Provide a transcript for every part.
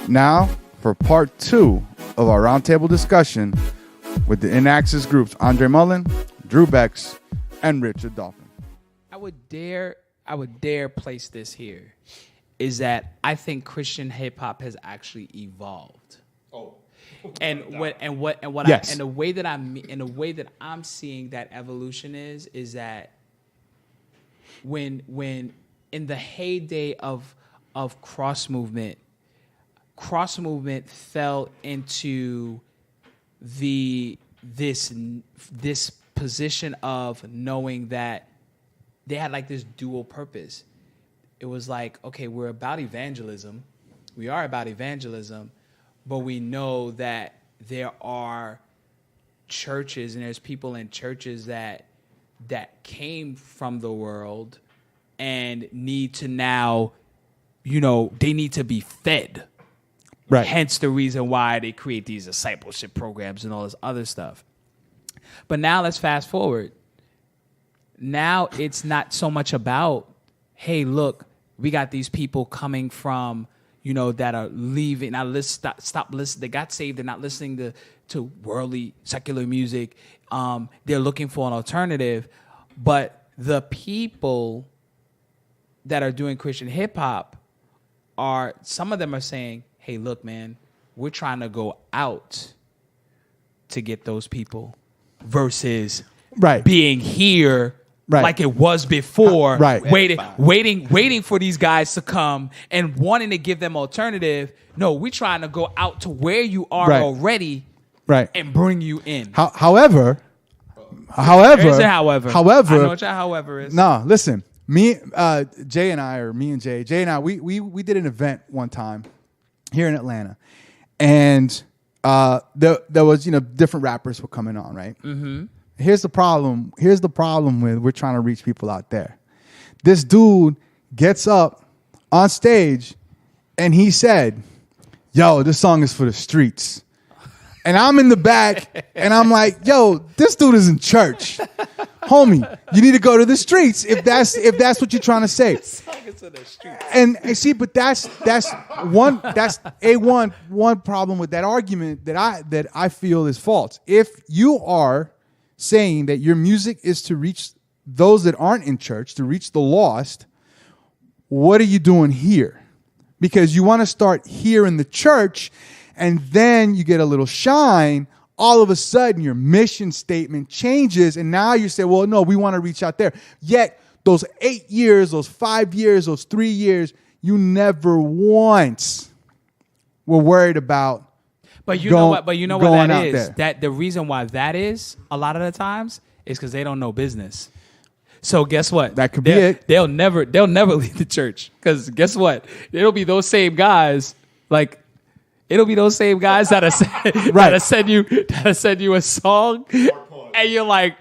Now for part 2 of our roundtable discussion with the Inaxxs groups Andre Mullen, Drew Bex, and Richard Dauphin. I would dare place this here, is that I think Christian hip hop has actually evolved. Oh. And Yes. the way that I'm seeing that evolution is that when in the heyday of cross movement fell into this position of knowing that they had like this dual purpose. It was like, okay, we're about evangelism. We are about evangelism, but we know that there are churches and there's people in churches that came from the world and need to now, they need to be fed. Right. Hence the reason why they create these discipleship programs and all this other stuff. But now let's fast forward. Now it's not so much about, hey, look, we got these people coming from, that are leaving. Now let's stop listening. They got saved. They're not listening to worldly, secular music. They're looking for an alternative. But the people that are doing Christian hip hop some of them are saying, hey, look, man, we're trying to go out to get those people versus being here like it was before, waiting for these guys to come and wanting to give them alternative. No, we're trying to go out to where you are already and bring you in. However, There is a however. I know what your however is. No, listen. Me and Jay, we did an event one time here in Atlanta, and there was different rappers were coming on, right? Mm-hmm. Here's the problem with we're trying to reach people out there. This dude gets up on stage and he said, "Yo, this song is for the streets." And I'm in the back and I'm like, "Yo, this dude is in church. Homie, you need to go to the streets if that's what you're trying to say." And see, but that's one problem with that argument that I feel is false. If you are saying that your music is to reach those that aren't in church, to reach the lost, what are you doing here? Because you want to start here in the church, and then you get a little shine. All of a sudden, your mission statement changes, and now you say, well, no, we want to reach out there. Yet, those 8 years, those 5 years, those 3 years, you never once were worried about. But you know what that is? That the reason why that is a lot of the times is because they don't know business. So guess what? That could be it. They'll never leave the church, because guess what? It'll be those same guys It'll be those same guys that'll send you a song, and you're like,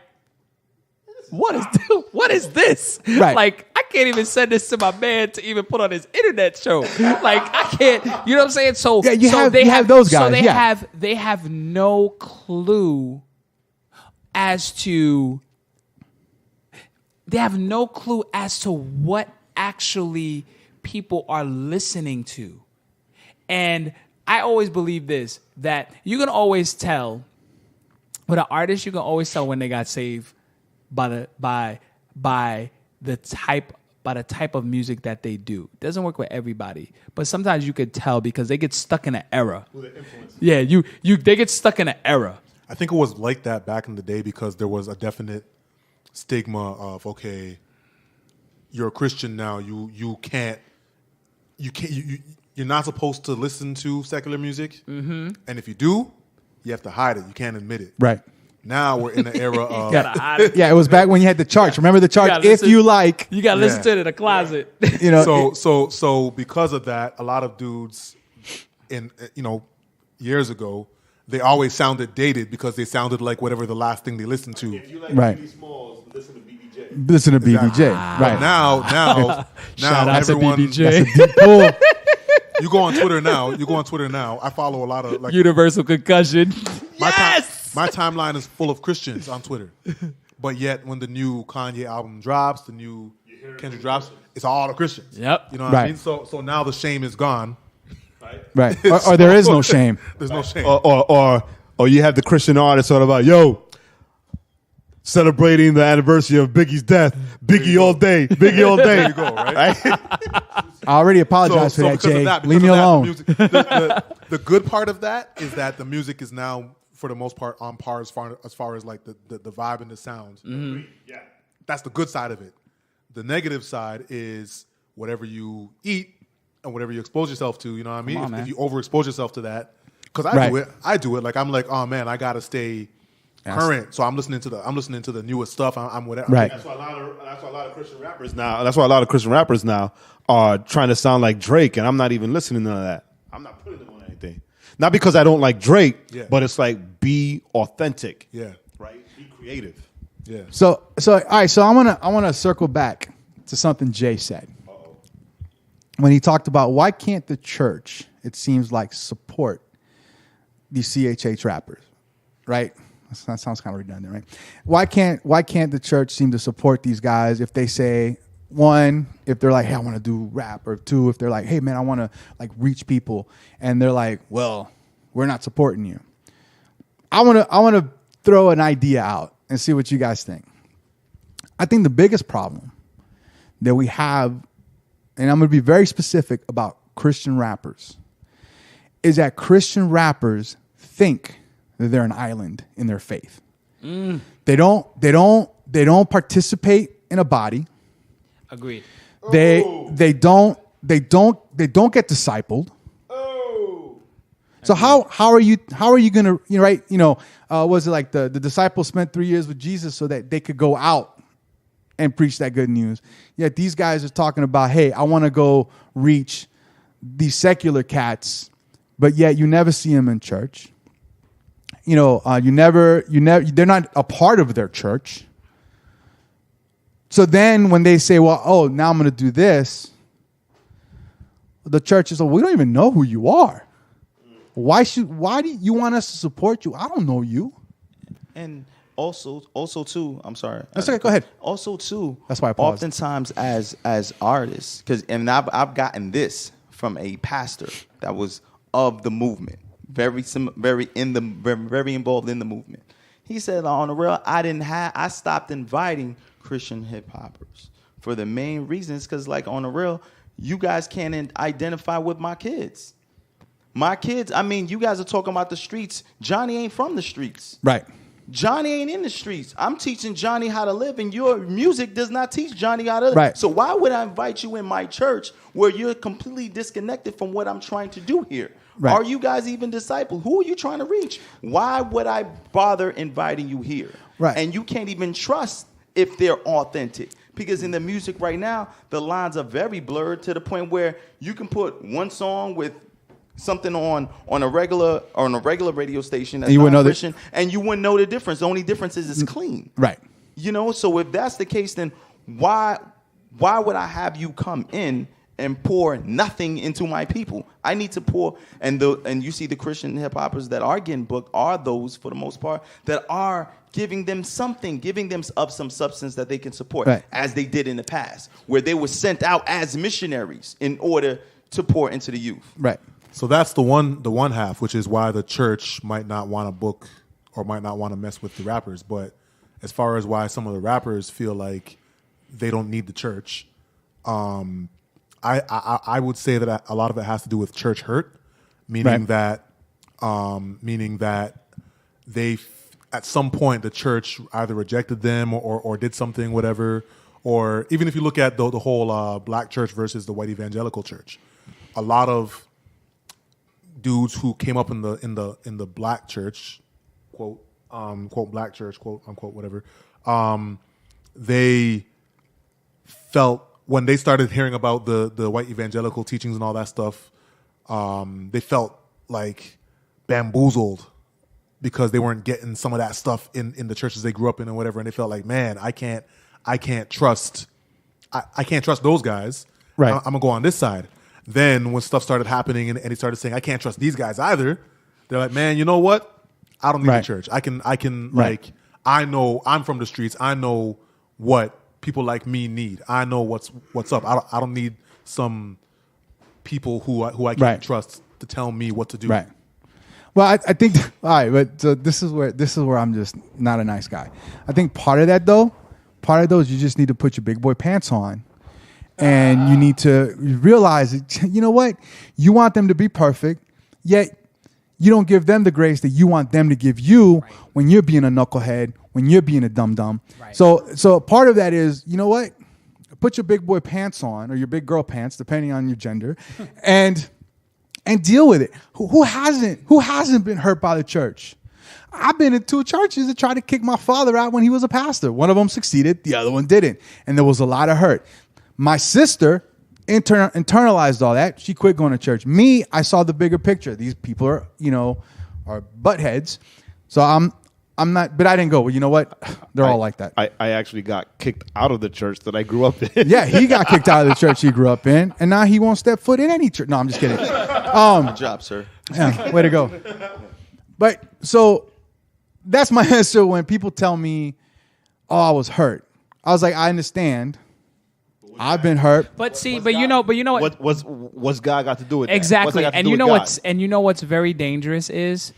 what is this? Right. Like, I can't even send this to my man to even put on his internet show. Like, I can't. You know what I'm saying? So they have those guys. So they have no clue as to. They have no clue as to what actually people are listening to, and I always believe this, that you can always tell with an artist, you can always tell when they got saved by the type of music that they do. It doesn't work with everybody, but sometimes you could tell because they get stuck in an era. Yeah, they get stuck in an era. I think it was like that back in the day because there was a definite stigma of, okay, you're a Christian now, you're not supposed to listen to secular music, and if you do, you have to hide it. You can't admit it. Right. Now we're in the era of yeah. It was back when you had the charts. Remember the charts? You gotta listen to it in the closet. So because of that, a lot of dudes in years ago, they always sounded dated because they sounded like whatever the last thing they listened to. If you like Biggie Smalls, listen to BBJ. Listen to BBJ. Right. Now Shout out everyone. to BBJ. That's a deep pull. You go on Twitter now. I follow a lot of Universal Concussion. My timeline is full of Christians on Twitter, but yet when the new Kanye album drops, the new Kendrick drops, it's all the Christians. Yep. You know what I mean? So now the shame is gone, Right. Or there is no shame. There's no shame. Or you have the Christian artist sort of like, yo, celebrating the anniversary of Biggie's death. Biggie all day. Biggie all day. There you go, right? I already apologize for that, because of Jay. that, Leave me alone. The good part of that is that the music is now, for the most part, on par as far as like the vibe and the sound. Mm-hmm. Yeah, that's the good side of it. The negative side is whatever you eat and whatever you expose yourself to. You know what I mean? If you overexpose yourself to that, because I do it. Like I'm like, oh man, I gotta stay current. So I'm listening to the newest stuff. I'm whatever. Right. That's why a lot of Christian rappers now are trying to sound like Drake, and I'm not even listening to that. I'm not putting them on anything. Not because I don't like Drake, but it's like be authentic. Yeah. Right? Be creative. Yeah. So all right. So I want to circle back to something Jay said when he talked about why can't the church, it seems like, support these CHH rappers, right? That sounds kind of redundant, right? Why can't the church seem to support these guys if they say, one, if they're like, hey, I want to do rap, or two, if they're like, hey man, I want to like reach people, and they're like, well, we're not supporting you. I want to throw an idea out and see what you guys think. I think the biggest problem that we have, and I'm going to be very specific about Christian rappers, is that Christian rappers think that they're an island in their faith. They don't participate in a body. Agreed. They don't get discipled. So how are you gonna, right? Was it like the disciples spent 3 years with Jesus so that they could go out and preach that good news? Yet these guys are talking about, hey, I want to go reach these secular cats, but yet you never see them in church. They're not a part of their church. So then when they say, well, now I'm going to do this, the church is like, we don't even know who you are. Why do you want us to support you? I don't know you. And also too, I'm sorry. That's okay, go ahead. Also too, that's why I paused. Oftentimes as artists, and I've gotten this from a pastor that was of the movement, very involved in the movement. He said, on the real, I stopped inviting Christian hip hoppers for the main reasons, because like on the real, you guys can't identify with my kids. My kids, I mean, you guys are talking about the streets. Johnny ain't from the streets. Right. Johnny ain't in the streets. I'm teaching Johnny how to live, and your music does not teach Johnny how to live. Right. So why would I invite you in my church where you're completely disconnected from what I'm trying to do here? Right. Are you guys even disciples? Who are you trying to reach? Why would I bother inviting you here? Right. And you can't even trust if they're authentic. Because in the music right now, the lines are very blurred to the point where you can put one song with something on a regular radio station that's not Christian, and you wouldn't know the difference. The only difference is it's clean. Right. So if that's the case, then why would I have you come in and pour nothing into my people? I need to pour, and you see the Christian hip hoppers that are getting booked are those, for the most part, that are giving them something, giving them some substance that they can support, right, as they did in the past, where they were sent out as missionaries in order to pour into the youth. Right. So that's the one half, which is why the church might not want to book or might not want to mess with the rappers. But as far as why some of the rappers feel like they don't need the church, I would say that a lot of it has to do with church hurt, meaning that they at some point the church either rejected them or did something, whatever. Or even if you look at the whole black church versus the white evangelical church, a lot of dudes who came up in the black church, quote black church, quote unquote, whatever, they felt when they started hearing about the white evangelical teachings and all that stuff, they felt like bamboozled because they weren't getting some of that stuff in the churches they grew up in and whatever, and they felt like, man, I can't trust those guys. Right. I'm gonna go on this side. Then when stuff started happening and he started saying, I can't trust these guys either, they're like, man, you know what? I don't need the church. I can like, I know I'm from the streets. I know what people like me need. I know what's up. I don't need some people who I can't trust to tell me what to do. Right. Well, I think all right, but so this is where I'm just not a nice guy. I think part of that is you just need to put your big boy pants on, and you need to realize that, you know what, you want them to be perfect, yet you don't give them the grace that you want them to give you when you're being a knucklehead, when you're being a dum dum. Right. So part of that is, you know what, put your big boy pants on or your big girl pants, depending on your gender, and deal with it. Who hasn't been hurt by the church? I've been in 2 churches that tried to kick my father out when he was a pastor. One of them succeeded, the other one didn't, and there was a lot of hurt. My sister internalized all that. She quit going to church. Me, I saw the bigger picture. These people are butt heads. So I'm not, but I didn't go, well, you know what? They're all like that. I actually got kicked out of the church that I grew up in. Yeah, he got kicked out of the church he grew up in, and now he won't step foot in any church. No, I'm just kidding. Good job, sir. Yeah, way to go. But so that's my answer when people tell me, oh, I was hurt. I was like, I understand. I've been hurt. But see, but you know what? What's God got to do with that? Exactly. What's that got to And do you with know God? what's very dangerous is,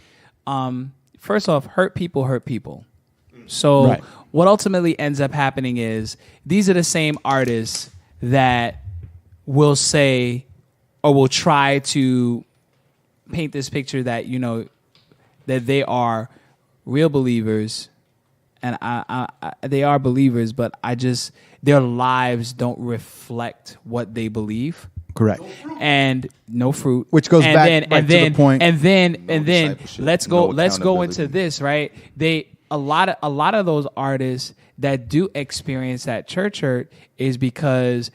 first off, hurt people. So Right. what ultimately ends up happening is these are the same artists that will say or will try to paint this picture that, you know, that they are real believers, and they are believers, but their lives don't reflect what they believe. Correct. And no fruit, Which goes and back then, right and to the then, point. and then discipleship, let's no go accountability. into this, right? A lot of those artists that do experience that church hurt is because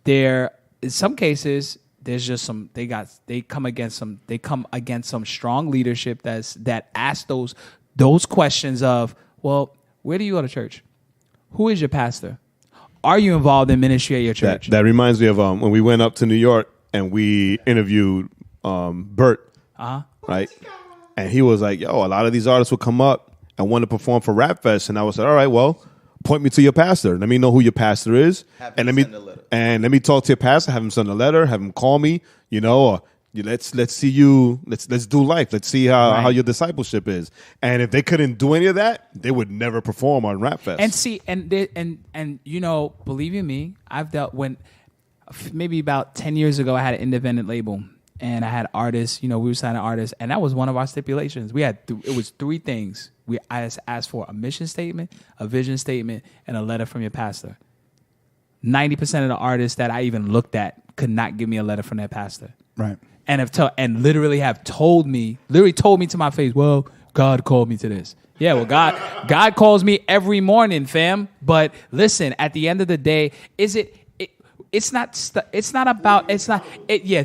they're, in some cases, there's just they come against some strong leadership that asks those questions of, well, where do you go to church? Who is your pastor? Are you involved in ministry at your church? That reminds me of when we went up to New York and we interviewed Bert, right? And he was like, yo, a lot of these artists would come up and want to perform for Rap Fest. And I was like, all right, well, point me to your pastor. Let me know who your pastor is. Have and him let send a letter. let me talk to your pastor, have him send a letter, have him call me, you know, or let's see you, let's do life. Let's see how your discipleship is. And if they couldn't do any of that, they would never perform on Rap Fest. And see, and you know, believe you me, I've dealt maybe about 10 years ago, I had an independent label, and I had artists. You know, we were signing artists, and that was one of our stipulations. We had it was 3 things. I asked for a mission statement, a vision statement, and a letter from your pastor. 90% of the artists that I even looked at could not give me a letter from their pastor. Right. And literally told me to my face, well, God called me to this. Yeah, well, God calls me every morning, fam. But listen, at the end of the day, it's not about.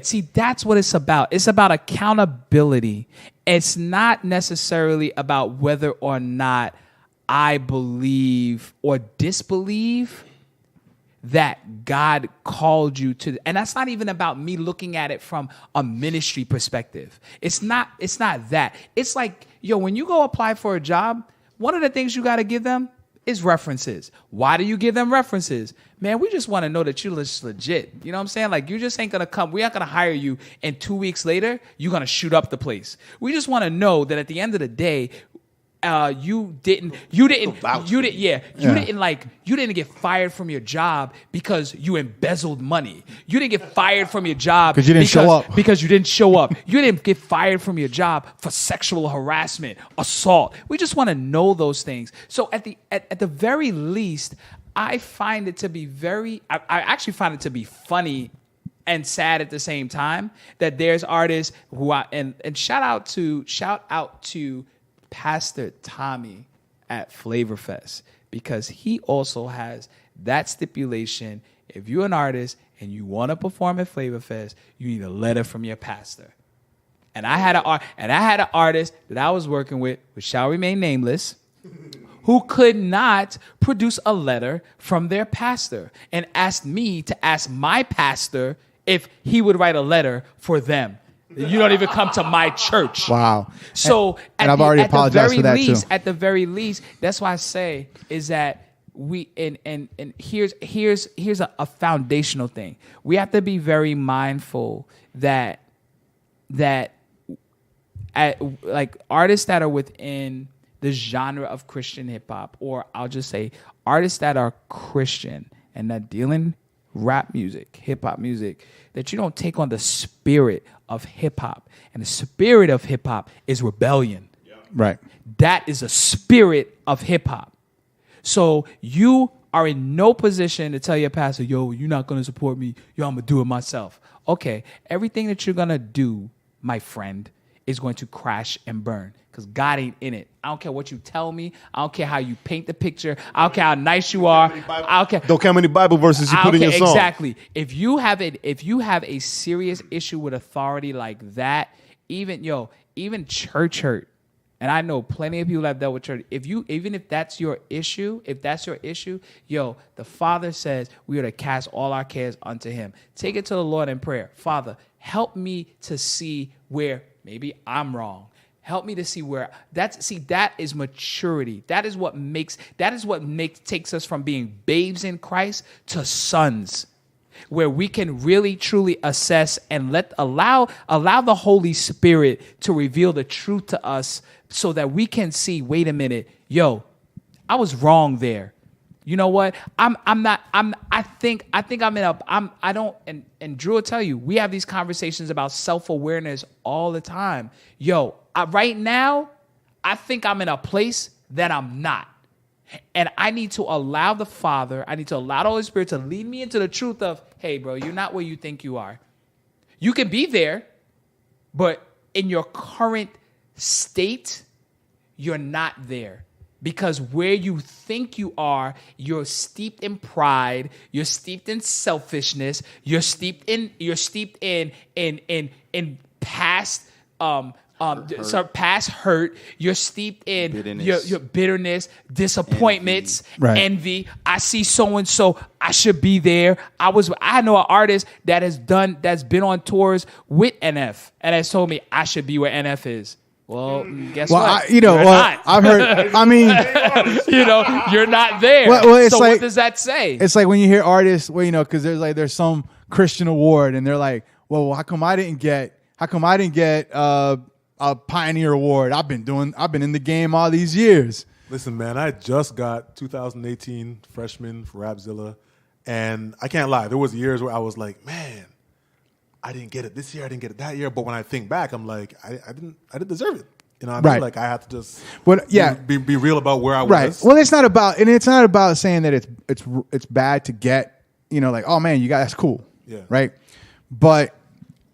See, that's what it's about. It's about accountability. It's not necessarily about whether or not I believe or disbelieve that God called you to, and that's not even about me looking at it from a ministry perspective. It's not that. It's like, yo, when you go apply for a job, one of the things you got to give them is references. Why do you give them references? Man, we just want to know that you're legit. You know what I'm saying? Like, you just ain't going to come. We aren't going to hire you, and 2 weeks later, you're going to shoot up the place. We just want to know that at the end of the day, you didn't get fired from your job because you embezzled money. You didn't get fired from your job because you didn't show up. Because you didn't show up. You didn't get fired from your job for sexual harassment, assault. We just want to know those things. So at the very least, I find it to be I actually find it to be funny and sad at the same time that there's artists who and shout out to Pastor Tommy at Flavor Fest, because he also has that stipulation. If you're an artist and you want to perform at Flavor Fest, you need a letter from your pastor. And I had an artist that I was working with, which shall remain nameless, who could not produce a letter from their pastor, and asked me to ask my pastor if he would write a letter for them. You don't even come to my church. Wow. So and I've already apologized for that too. At the very least, that's why I say is that we and here's a foundational thing. We have to be very mindful that that like artists that are within the genre of Christian hip hop, or I'll just say artists that are Christian and that deal in rap music, hip hop music, that you don't take on the spirit of hip hop. And the spirit of hip hop is rebellion. Right. That is a spirit of hip hop. So you are in no position to tell your pastor, yo, you're not going to support me. Yo, I'm going to do it myself. Okay, everything that you're going to do, my friend, is going to crash and burn because God ain't in it. I don't care what you tell me. I don't care how you paint the picture. I don't care how nice you are. I don't care. Don't care how many Bible verses you put in your song. Exactly. If you have a serious issue with authority like that, even church hurt. And I know plenty of people that have dealt with church. Even if that's your issue, the Father says we are to cast all our cares unto Him. Take it to the Lord in prayer. Father, help me to see where maybe I'm wrong. Help me to see where that is maturity. That is what takes us from being babes in Christ to sons, where we can really truly assess and allow the Holy Spirit to reveal the truth to us so that we can see, wait a minute, I was wrong there. You know what? And Drew will tell you, we have these conversations about self-awareness all the time. Right now, I think I'm in a place that I'm not. And I need to allow the Holy Spirit to lead me into the truth of, hey, bro, you're not where you think you are. You can be there, but in your current state, you're not there. Because where you think you are, you're steeped in pride, you're steeped in selfishness, you're steeped in past past hurt. You're steeped in bitterness. Your bitterness, disappointments, envy. I see so and so. I should be there. I know an artist that's been on tours with NF and has told me I should be where NF is. Well, guess what? I've heard. I mean, you're not there. Well, so what does that say? It's like when you hear artists, because there's some Christian award, and they're like, well, how come I didn't get a Pioneer Award? I've been in the game all these years. Listen, man, I just got 2018 freshman for Rapzilla, and I can't lie. There was years where I was like, man, I didn't get it this year. I didn't get it that year. But when I think back, I'm like, I didn't deserve it. You know what I mean? Like I have to just be real about where I was. Right. Well, it's not about saying that it's bad to get, like, oh man, that's cool. Yeah. Right. But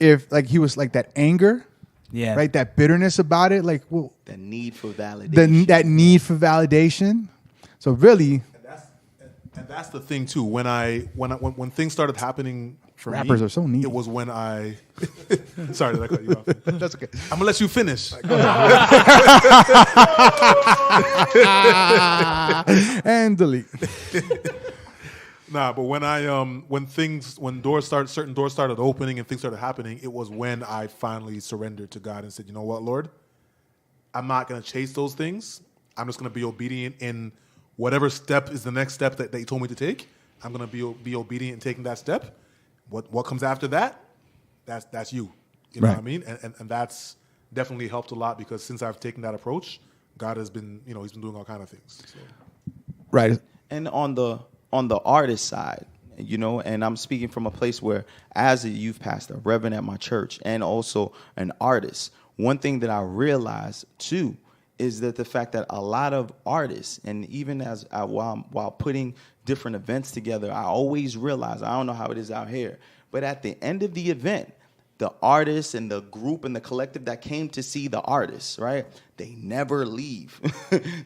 if like he was like that anger, right, that bitterness about it, like, well, the need for validation. That need for validation. So really, and that's the thing too. When things started happening for rappers me, are so needy. It was when I. Sorry, did I cut you off? That's okay. I'm gonna let you finish. And delete. Nah, but when certain doors started opening and things started happening, it was when I finally surrendered to God and said, you know what, Lord, I'm not going to chase those things. I'm just going to be obedient in whatever step is the next step that you told me to take. I'm going to be obedient in taking that step. What comes after that, that's you. You know what I mean? And that's definitely helped a lot because since I've taken that approach, God has been, he's been doing all kinds of things. So. Right. And on the artist side, and I'm speaking from a place where, as a youth pastor, reverend at my church, and also an artist, one thing that I realized too is that the fact that a lot of artists, and even while putting different events together, I always realize, I don't know how it is out here, but at the end of the event, the artists and the group and the collective that came to see the artists, right? They never leave.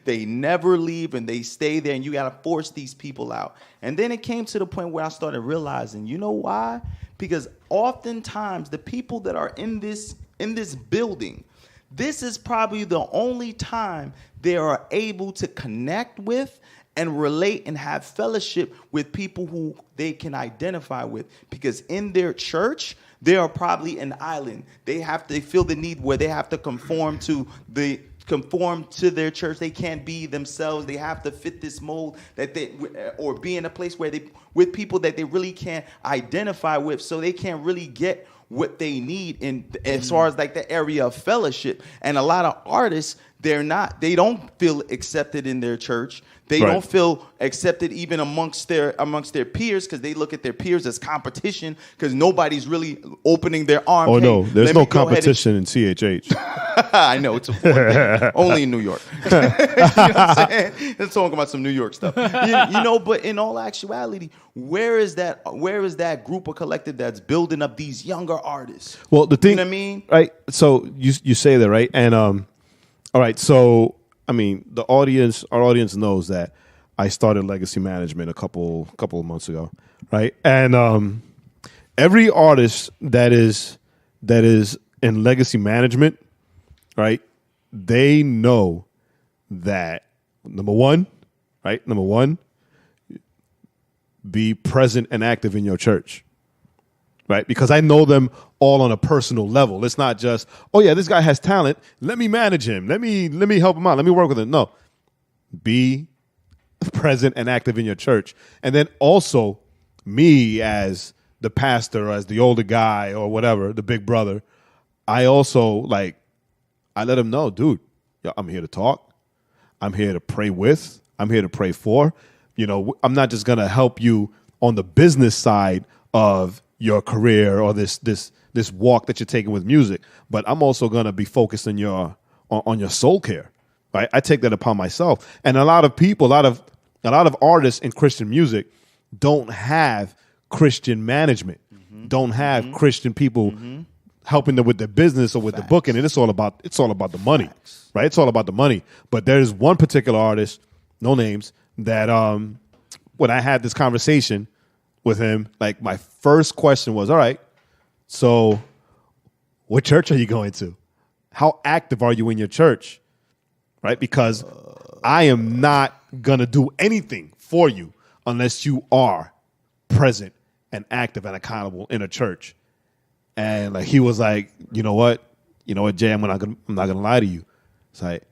They never leave, and they stay there, and you got to force these people out. And then it came to the point where I started realizing, you know why? Because oftentimes the people that are in this building, this is probably the only time they are able to connect with and relate and have fellowship with people who they can identify with. Because in their church, they are probably an island. They feel the need where they have to conform to their church. They can't be themselves. They have to fit this mold or be in a place with people that they really can't identify with. So they can't really get what they need in as far as like the area of fellowship. And a lot of artists, they don't feel accepted in their church. They Right. don't feel accepted even amongst their peers, because they look at their peers as competition, because nobody's really opening their arms. Oh, Hey, no. There's let no me go ahead and- competition in CHH. I know it's a foreign thing. Only in New York. You know what I'm saying? Let's talk about some New York stuff. You know, but in all actuality, where is that group or collective that's building up these younger artists? Well, the thing, you know what I mean? Right? So you say that, right? And all right. So I mean, our audience knows that I started Legacy Management a couple of months ago, right? And every artist that is in Legacy Management, right? They know that number one, be present and active in your church. Right? Because I know them all on a personal level. It's not just, oh yeah, this guy has talent. Let me manage him. Let me help him out. Let me work with him. No. Be present and active in your church. And then also me as the pastor, or as the older guy or whatever, the big brother, I also I let him know, dude, I'm here to talk. I'm here to pray with. I'm here to pray for. You know, I'm not just going to help you on the business side of your career or this walk that you're taking with music, but I'm also going to be focused on your soul care, right? I take that upon myself. And a lot of people, a lot of artists in Christian music don't have Christian management, don't have Christian people helping them with their business or with the booking. And it's all about the money, right? It's all about the money. But there's one particular artist, no names, that when I had this conversation with him, like my first question was, all right, so what church are you going to? How active are you in your church? Right? Because I am not going to do anything for you unless you are present and active and accountable in a church. And like he was like, you know what, Jay, I'm not gonna lie to you. It's like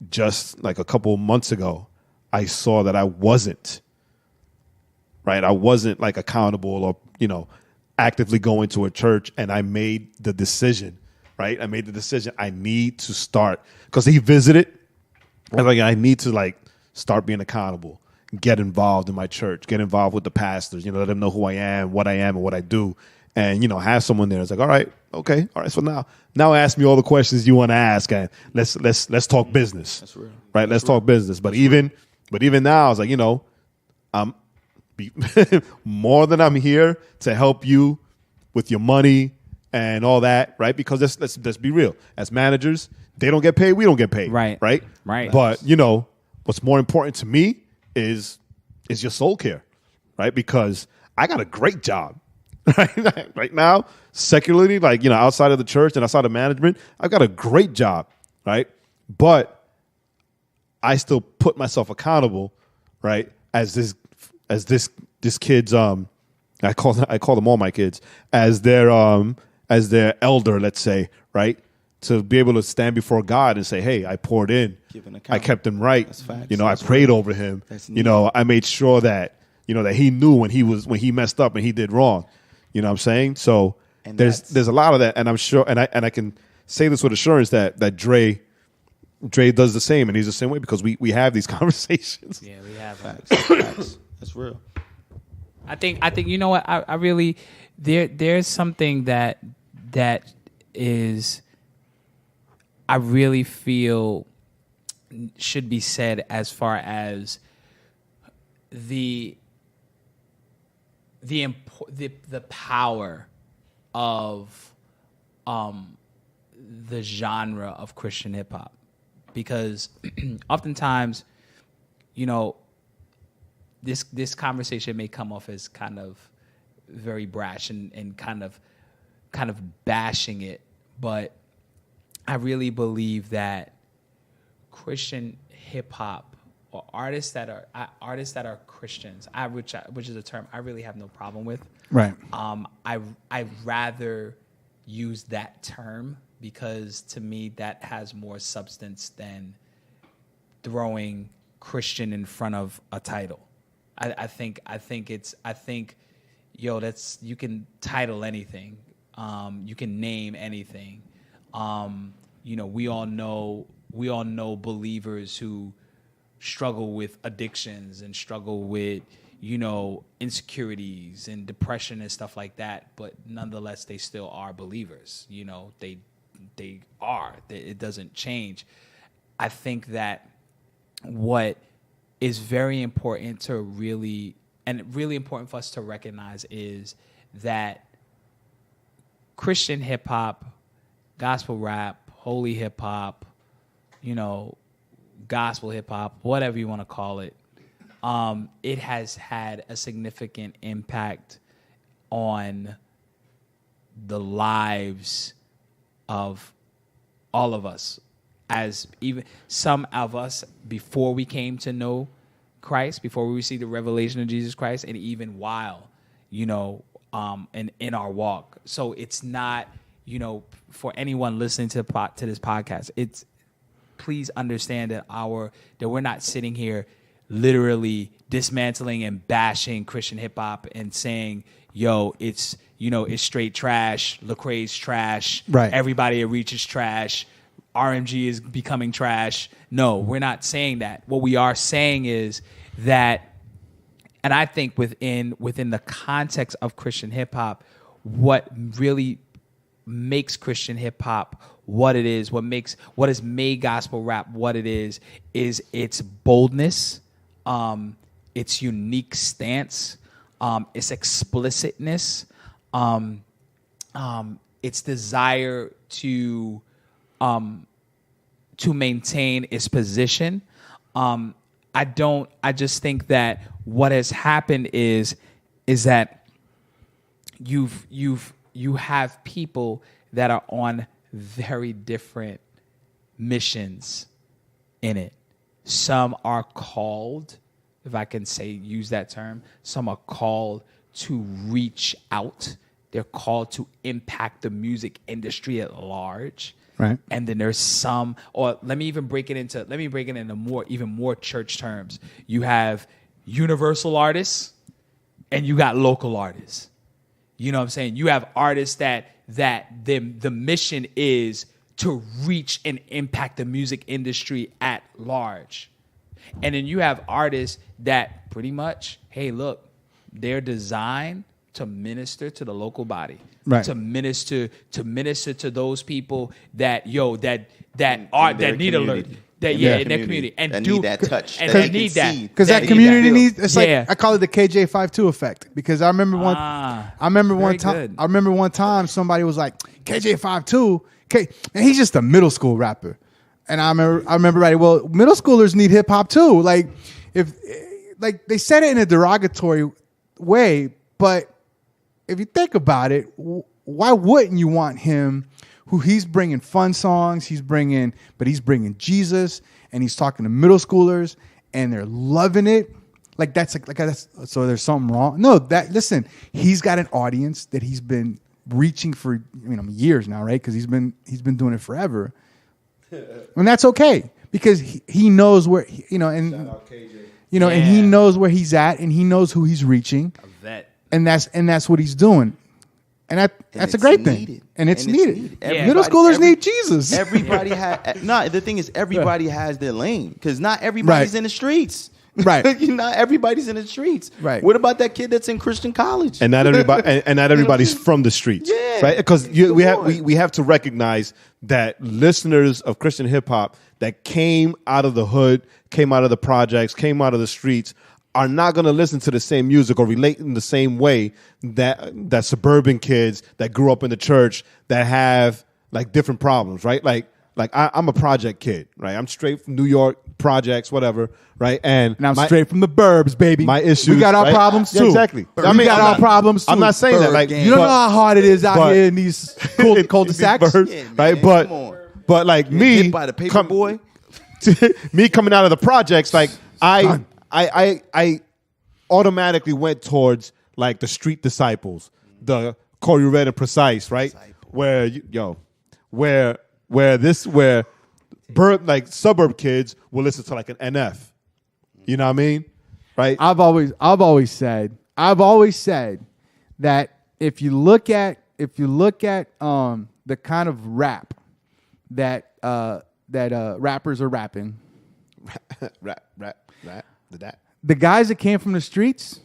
just like a couple of months ago, I saw that I wasn't. Right, I wasn't like accountable or actively going to a church, and I made the decision. Right, I made the decision. I need to start, because he visited. I need to start being accountable, get involved in my church, get involved with the pastors. Let them know who I am, and what I do, and have someone there. It's like, all right. So now ask me all the questions you want to ask, and let's talk business. That's real. Right, let's talk business. But even now, I was like, I'm more than I'm here to help you with your money and all that, right? Because let's be real. As managers, they don't get paid, we don't get paid. Right. But what's more important to me is your soul care, right? Because I got a great job, right now, secularly, outside of the church and outside of management, I've got a great job, right? But I still put myself accountable, right? As this kid's I call them all my kids, as their elder, let's say, right? To be able to stand before God and say, hey, I poured in, I kept him right. I prayed over him. I made sure that that he knew when he messed up and he did wrong. You know what I'm saying? So there's a lot of that, and I'm sure, and I can say this with assurance that Dre does the same, and he's the same way, because we have these conversations. Yeah, we have Facts. That's real. I think you know what, I really there's something that is, I really feel should be said as far as the power of the genre of Christian hip hop, because oftentimes, this conversation may come off as kind of very brash and kind of bashing it, but I really believe that Christian hip hop, or artists that are Christians, which is a term I really have no problem with. Right. I rather use that term, because to me that has more substance than throwing Christian in front of a title. I think you can title anything. You can name anything. We all know believers who struggle with addictions and struggle with, insecurities and depression and stuff like that. But nonetheless, they still are believers. They are. It doesn't change. I think that what is very important to really important for us to recognize is that Christian hip hop, gospel rap, holy hip hop, gospel hip hop, whatever you want to call it, it has had a significant impact on the lives of all of us. As even some of us, before we came to know Christ, before we received the revelation of Jesus Christ, and even while, and in our walk. So it's not, for anyone listening to this podcast, it's, please understand that we're not sitting here literally dismantling and bashing Christian hip hop and saying, yo, it's straight trash, Lecrae's trash, right? Everybody at Reach is trash, RMG is becoming trash. No, we're not saying that. What we are saying is that, and I think within the context of Christian hip hop, what really makes Christian hip hop what it is, what has made gospel rap what it is its boldness, its unique stance, its explicitness, its desire to maintain its position. I just think that what has happened is that you have people that are on very different missions in it. Some are called, if I can use that term, some are called to reach out. They're called to impact the music industry at large. Right. And then there's some, or let me break it into even more church terms. You have universal artists and you got local artists. You know what I'm saying? You have artists that the mission is to reach and impact the music industry at large. And then you have artists that pretty much, hey, look, they're designed to minister to the local body, right? To minister to those people that need alert, in their community, and need that touch, and they need that because that community needs. It's like I call it the KJ52 effect. Because I remember one time somebody was like KJ52, and he's just a middle school rapper, and I remember right. Well, middle schoolers need hip hop too. Like they said it in a derogatory way, but if you think about it, why wouldn't you want him? Who he's bringing fun songs, he's bringing Jesus, and he's talking to middle schoolers, and they're loving it. Like that's so there's something wrong. No, listen, he's got an audience that he's been reaching for years now, right? Because he's been doing it forever, and that's okay because he knows where and and he knows where he's at, and he knows who he's reaching. And that's what he's doing. And that's a great thing. And it's needed. Middle schoolers need Jesus. Everybody the thing is everybody has their lane because not everybody's in the streets. Right. Not everybody's in the streets. Right. What about that kid that's in Christian college? And not everybody and not everybody's from the streets. Yeah. Right? Because we have to recognize that listeners of Christian hip hop that came out of the hood, came out of the projects, came out of the streets are not going to listen to the same music or relate in the same way that suburban kids that grew up in the church that have like different problems, right? Like I'm a project kid, right? I'm straight from New York projects, whatever, right? And I'm straight from the burbs, baby. My issues, we got our problems too. Yeah, exactly. We got our problems too. I'm not saying that, like you don't know how hard it is out here in these cul-de-sacs, right? But like me, hit by the paper boy, me coming out of the projects, like I automatically went towards like the Street Disciples, the Corey Red and Precise, right? Where suburb kids will listen to like an NF. You know what I mean? Right? I've always said that if you look at the kind of rap that rappers are rapping, rap. the guys that came from the streets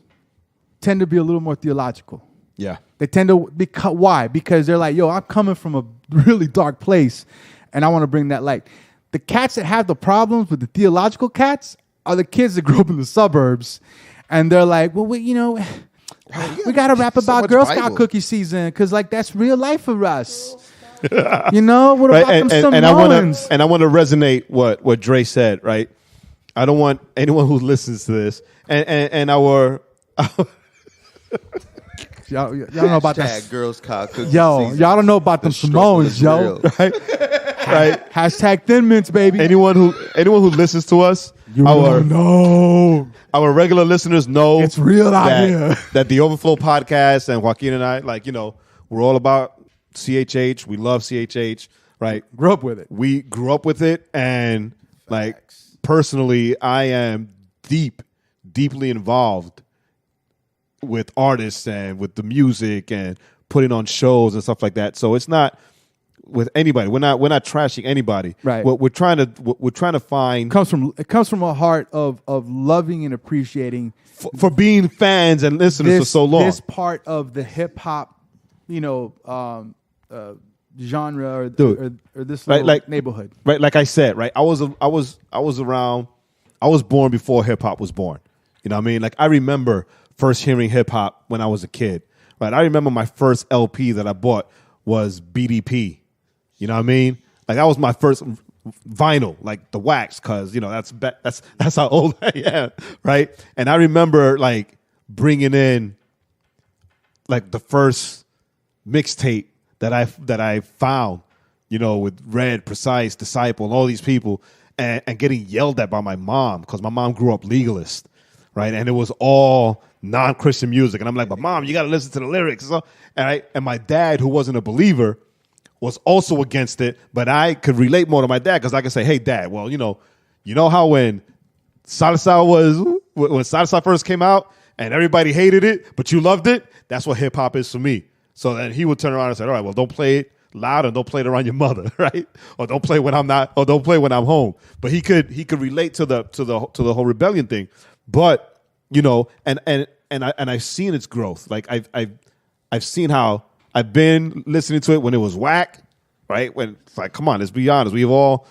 tend to be a little more theological. Yeah. They tend to why? Because they're like, yo, I'm coming from a really dark place, and I want to bring that light. The cats that have the problems with the theological cats are the kids that grew up in the suburbs, and they're like, well, we got to rap about Girl Scout cookie season because like that's real life for us. What about them Mullens? And I want to resonate what Dre said, right? I don't want anyone who listens to this and our y'all don't know about that. Girl Scout cookie Y'all don't know about them Simones, yo. Right? Hashtag Thin Mints, baby. Anyone who listens to us, our regular listeners know it's real out here. That the Overflow Podcast and Joaquin and I, we're all about CHH. We love CHH, right? Grew up with it. We grew up with it, and personally, I am deeply involved with artists and with the music and putting on shows and stuff like that. So it's not with anybody. We're not trashing anybody. Right. We're trying to find it comes from a heart of loving and appreciating for being fans and listeners for so long. This part of the hip hop, genre or this little neighborhood. Right, like I said, right. I was around. I was born before hip hop was born. You know what I mean? Like I remember first hearing hip hop when I was a kid. Right. I remember my first LP that I bought was BDP. You know what I mean? Like that was my first vinyl, like the wax, because that's how old I am, right? And I remember like bringing in like the first mixtape that I found, with Red, Precise, Disciple, and all these people, and getting yelled at by my mom because my mom grew up legalist, right? And it was all non-Christian music, and I'm like, but mom, you got to listen to the lyrics, and my dad, who wasn't a believer, was also against it, but I could relate more to my dad because I could say, hey, Dad, well, you know how when Salsa first came out and everybody hated it, but you loved it? That's what hip-hop is for me. So then he would turn around and say, all right, well, don't play it loud and don't play it around your mother, right? Or don't play when I'm home. But he could relate to the whole rebellion thing. But, and I've seen its growth. Like I've seen how I've been listening to it when it was whack, right? When it's like, come on, let's be honest. We all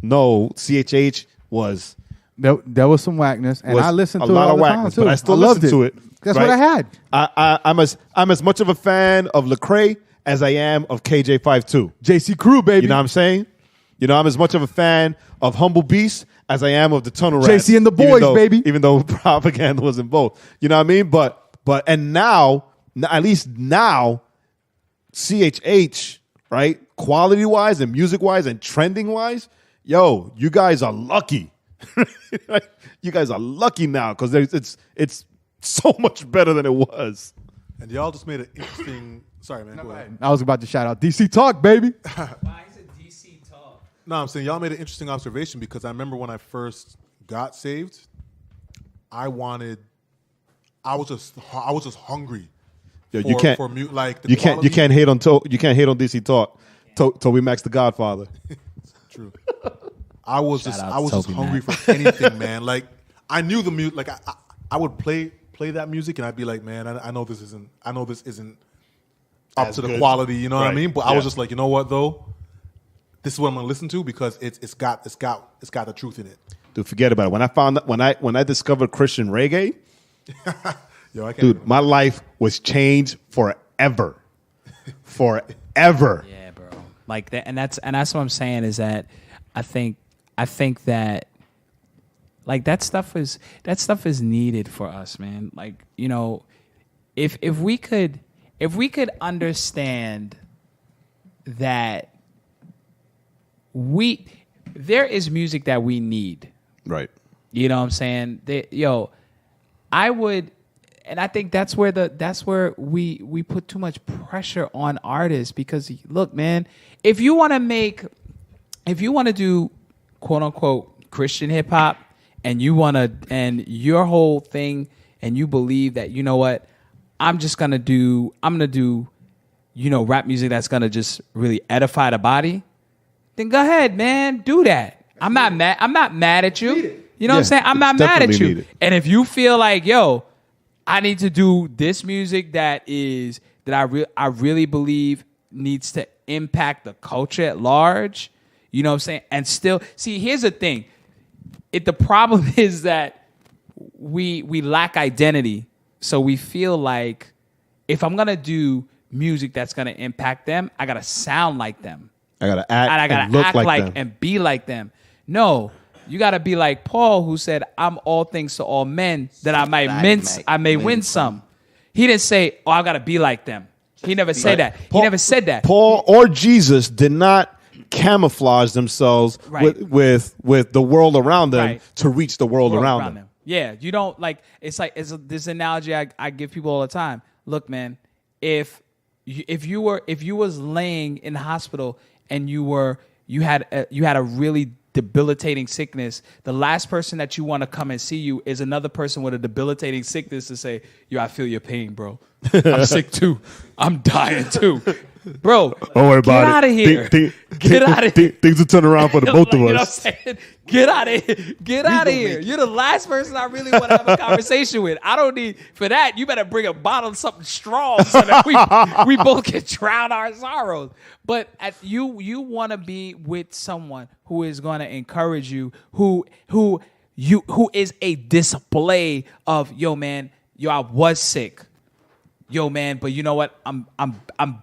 know CHH was there was some whackness, and I listened to a lot it of whackness, but I still listened to it. That's right? What I had. I'm as much of a fan of Lecrae as I am of KJ52. JC Crew, baby. You know what I'm saying? I'm as much of a fan of Humble Beast as I am of the Tunnel Rats. JC and the Boys, baby. Even though propaganda was involved. You know what I mean? But now, at least now, CHH, right? Quality-wise and music-wise and trending-wise, yo, you guys are lucky. You guys are lucky now because it's so much better than it was. And y'all just made an interesting. Sorry, man. Go ahead. I was about to shout out DC Talk, baby. Why is it DC Talk? No, I'm saying y'all made an interesting observation because I remember when I first got saved, I was just hungry. Yo, you can't hate on DC Talk Toby Mac's The Godfather. True. I was just hungry for anything, man. Like I knew the music. Like I would play that music, and I'd be like, man, I know this isn't up to the quality. You know what I mean? But I was just like, you know what though, this is what I'm gonna listen to because it's got the truth in it. Dude, forget about it. When I discovered Christian reggae, my life was changed forever. Forever. Yeah, bro. Like that, and that's what I'm saying is that I think that like that stuff is needed for us, man. Like, if we could understand that there is music that we need. Right. You know what I'm saying? I would, and I think that's where we put too much pressure on artists because look, man, if you want to do quote unquote Christian hip hop and your whole thing and you believe that, you know what, I'm gonna do rap music that's gonna just really edify the body, then go ahead, man, do that. I'm not mad. I'm not mad at you. You know what I'm saying? I'm not mad at you. Needed. And if you feel like, yo, I need to do this music that I really believe needs to impact the culture at large, you know what I'm saying? And still, see, here's the thing. The problem is that we lack identity. So we feel like if I'm gonna do music that's gonna impact them, I gotta sound like them. I gotta act And I gotta and look act like them. and be like them. No, you gotta be like Paul, who said, "I'm all things to all men, that I may win some." He didn't say, "Oh, I gotta be like them." He never said that. He never said that. Paul or Jesus did not camouflage themselves with the world around them to reach the world around them. Yeah, you don't it's this analogy I give people all the time. Look, man, if you was laying in the hospital and you had a really debilitating sickness, the last person that you want to come and see you is another person with a debilitating sickness to say, "Yo, I feel your pain, bro. I'm sick too. I'm dying too." Bro, don't worry about get out of here. Get out of here. Things will turn around for the both of us. You know what I'm saying? Get out of here. Get out of here. You're the last person I really want to have a conversation with. I don't need, for that, you better bring a bottle of something strong so that we both can drown our sorrows. But you want to be with someone who is going to encourage you, who is a display of, yo, man, I was sick. Yo, man, but you know what? I'm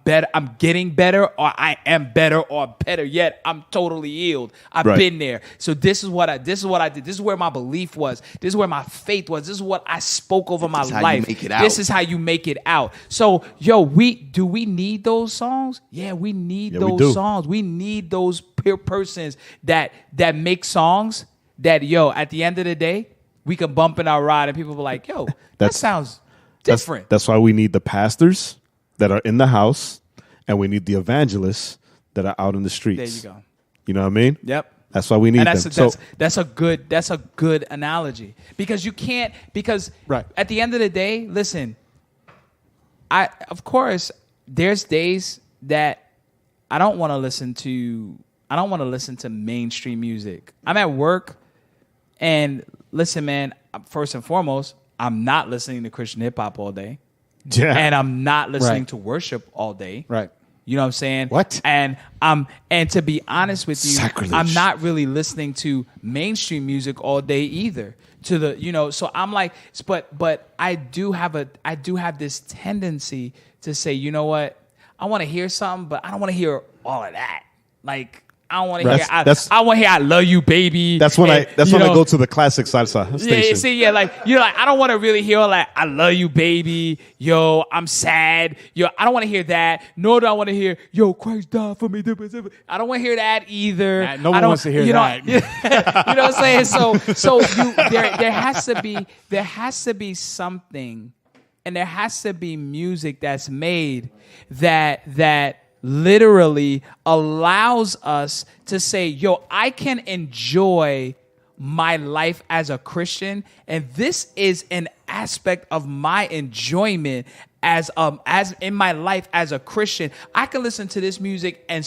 better. I'm getting better, or I am better, or better yet, I'm totally healed. I've been there. So this is what I did. This is where my belief was. This is where my faith was. This is what I spoke over my life. This is how you make it out. So, yo, do we need those songs? Yeah, we need those songs. We need those persons that make songs that, yo, at the end of the day, we can bump in our ride and people be like, yo, that sounds different. That's why we need the pastors that are in the house, and we need the evangelists that are out in the streets. There you go. You know what I mean? Yep. That's why we need them. That's a good analogy, because you can't, at the end of the day, listen, of course there's days that I don't want to listen to mainstream music. I'm at work, and listen, man, first and foremost, I'm not listening to Christian hip hop all day. Yeah. And I'm not listening to worship all day. Right. You know what I'm saying? What? And to be honest with you, Sacrilege. I'm not really listening to mainstream music all day either. So I'm like, but I do have this tendency to say, you know what? I want to hear something, but I don't want to hear all of that. Like, I don't want to hear. I want to hear "I Love You, Baby." That's when I go to the classic salsa station. Yeah. I don't want to really hear like "I love you, baby." Yo, I'm sad. Yo, I don't want to hear that. Nor do I want to hear "Yo, Christ died for me." I don't want to hear that either. No one wants to hear that. You know what I'm saying? So there has to be something, and there has to be music that's made that literally allows us to say, yo, I can enjoy my life as a Christian, and this is an aspect of my enjoyment as in my life as a Christian. I can listen to this music and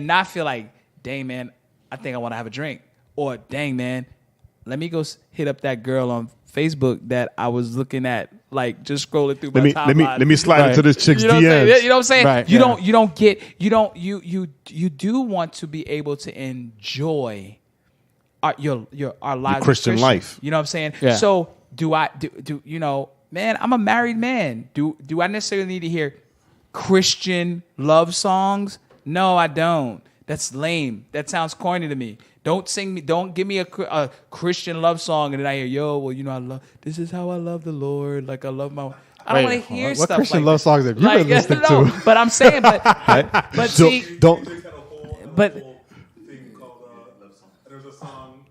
not feel like, dang, man, I think I want to have a drink, or dang, man, let me go hit up that girl on Facebook that I was looking at, like just scrolling through my timeline. Let me slide into this chick's DMs. You know what I'm saying? Right, You do want to be able to enjoy our lives, Christian life. You know what I'm saying? Yeah. So do you know, man, I'm a married man. Do I necessarily need to hear Christian love songs? No, I don't. That's lame. That sounds corny to me. Don't give me a Christian love song and then I hear, yo, well, you know, this is how I love the Lord. Like I love my. I don't want to hear stuff. What Christian like love that. songs have you been listening to? But I'm saying, but see, Don't. but Thing called there's a song,